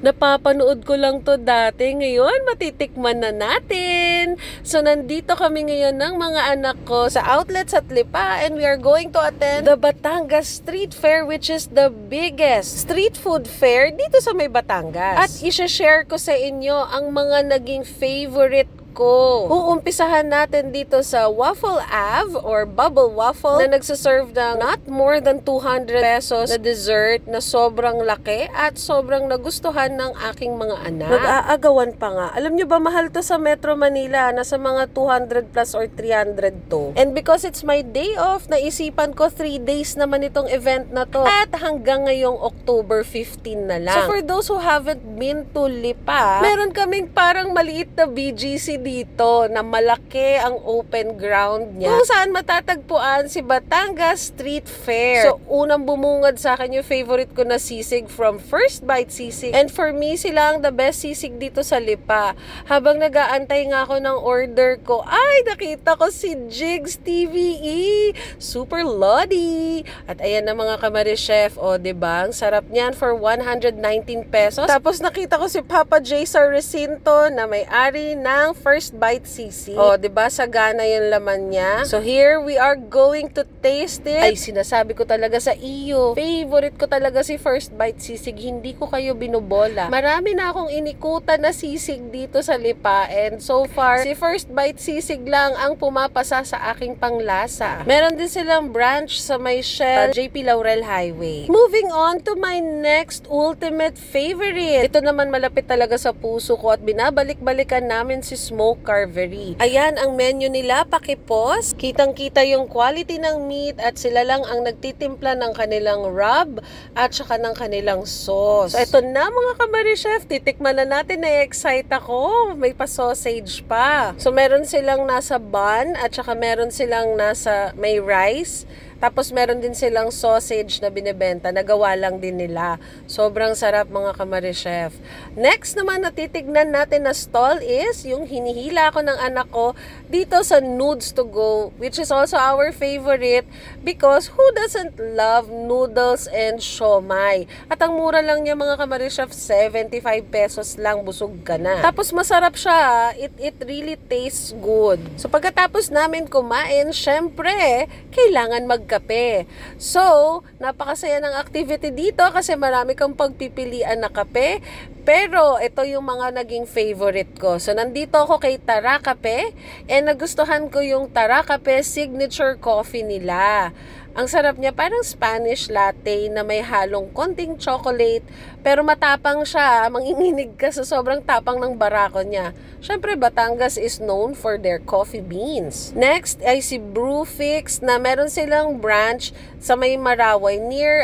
Napapanood ko lang to dati. Ngayon, matitikman na natin. So, nandito kami ngayon ng mga anak ko sa outlets at Lipa, and we are going to attend the Batangas Street Fair, which is the biggest street food fair dito sa may Batangas. At isa-share ko sa inyo ang mga naging favorite ko. Uumpisahan natin dito sa Waffle Ave or Bubble Waffle na nagsaserve ng not more than 200 pesos na dessert na sobrang laki at sobrang nagustuhan ng aking mga anak. Nag-aagawan pa nga. Alam nyo ba, mahal to sa Metro Manila. Nasa mga 200 plus or 300 to. And because it's my day off, naisipan ko 3 days naman itong event na to. At hanggang ngayong October 15 na lang. So for those who haven't been to Lipa, meron kaming parang maliit na BGC dito na malaki ang open ground niya kung saan matatagpuan si Batangas Street Fair. So, unang bumungad sa akin yung favorite ko na sisig from First Bite Sisig. And for me, sila ang the best sisig dito sa Lipa. Habang nag-aantay nga ako ng order ko, ay, nakita ko si Jigs TVE. Super lodi. At ayan na mga kamari chef. O, diba? Ang sarap niyan for 119 pesos. Tapos nakita ko si Papa J. Recinto na may-ari ng First Bite Sisig. O, diba? Sagana yung laman niya. So, here we are going to taste it. Ay, sinasabi ko talaga sa iyo. Favorite ko talaga si First Bite Sisig. Hindi ko kayo binubola. Marami na akong inikutan na sisig dito sa Lipa. And so far, si First Bite Sisig lang ang pumapasa sa aking panglasa. Meron din silang branch sa may Shell JP Laurel Highway. Moving on to my next ultimate favorite. Ito naman malapit talaga sa puso ko at binabalik-balikan namin si Smoke Carvery. Ayan ang menu nila, pakipos. Kitang-kita yung quality ng meat at sila lang ang nagtitimpla ng kanilang rub at saka ng kanilang sauce. So, ito na mga kamari chef, titikman na natin. Na-excite ako. May pa-sausage pa. So, meron silang nasa bun at saka meron silang nasa may rice. Tapos meron din silang sausage na binibenta, nagawa lang din nila. Sobrang sarap mga kamari chef. Next naman na titignan natin na stall is yung hinihila ko ng anak ko dito sa Nudes to Go, which is also our favorite because who doesn't love noodles and siomai? At ang mura lang niya mga kamari chef, 75 pesos lang, busog ka na. Tapos masarap siya, it really tastes good. So pagkatapos namin kumain, syempre, kailangan magkape. So, napakasaya ng activity dito kasi marami kang pagpipilian na kape. Pero, ito yung mga naging favorite ko. So, nandito ako kay Tara Kape. And nagustuhan ko yung Tara Kape signature coffee nila. Ang sarap niya, parang Spanish latte na may halong konting chocolate. Pero matapang siya, manginginig ka sa sobrang tapang ng barako niya. Siyempre, Batangas is known for their coffee beans. Next ay si Brewfix na meron silang branch sa may Maraway near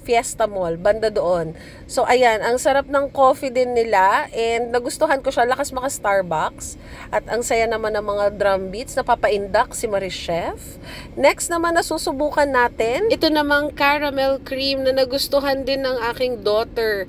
Fiesta Mall, banda doon. So, ayan, ang sarap ng coffee din nila and nagustuhan ko siya, lakas maka Starbucks. At ang saya naman ng mga drum beats, napapaindak si Marie Chef. Next naman na susubukan natin, ito namang caramel cream na nagustuhan din ng aking daughter.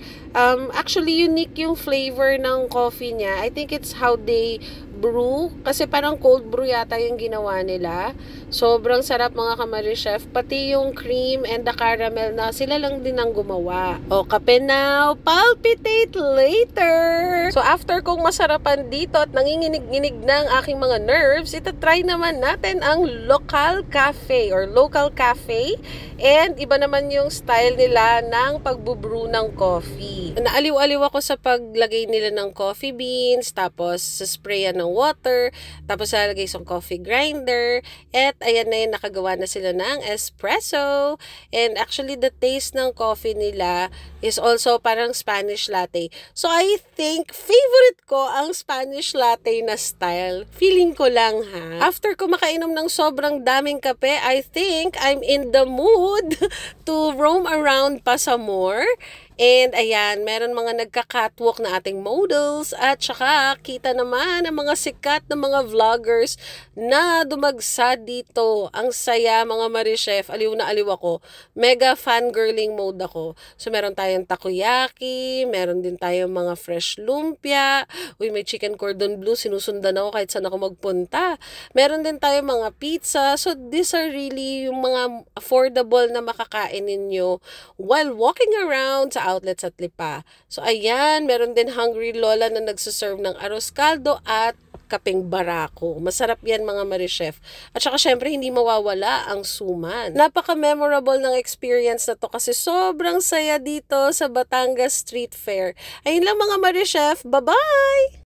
Actually, unique yung flavor ng coffee niya. I think it's how they brew. Kasi parang cold brew yata yung ginawa nila. Sobrang sarap mga kamari chef. Pati yung cream and the caramel na sila lang din ang gumawa. O, kape now, palpitate later! So, after kong masarapan dito at nanginginig-nginig na ang aking mga nerves, itatry naman natin ang local cafe or local cafe. And iba naman yung style nila ng pagbubrew ng coffee. Naaliw-aliw ako sa paglagay nila ng coffee beans, tapos sa sprayan ng water, tapos lalagay sa coffee grinder, at ayan na yun, nakagawa na sila ng espresso. And actually, the taste ng coffee nila is also parang Spanish latte. So, I think, favorite ko ang Spanish latte na style. Feeling ko lang ha. After ko makainom ng sobrang daming kape, I think I'm in the mood to roam around pa sa more. And ayan, meron mga nagka-catwalk na ating models at saka kita naman ang mga sikat na mga vloggers na dumagsa dito. Ang saya mga Marie Chef, aliw na aliw ako. Mega fangirling mode ako. So meron tayong takoyaki, meron din tayong mga fresh lumpia. Uy, may chicken cordon bleu, sinusundan ako kahit saan ako magpunta. Meron din tayong mga pizza. So these are really yung mga affordable na makakain ninyo while walking around sa outlets at Lipa. So ayan, meron din Hungry Lola na nagsuserve ng arroz caldo at kapeng barako. Masarap yan mga Marichef. At saka syempre hindi mawawala ang suman. Napaka-memorable ng experience na to kasi sobrang saya dito sa Batangas Street Fair. Ayun lang mga Marichef. Bye-bye!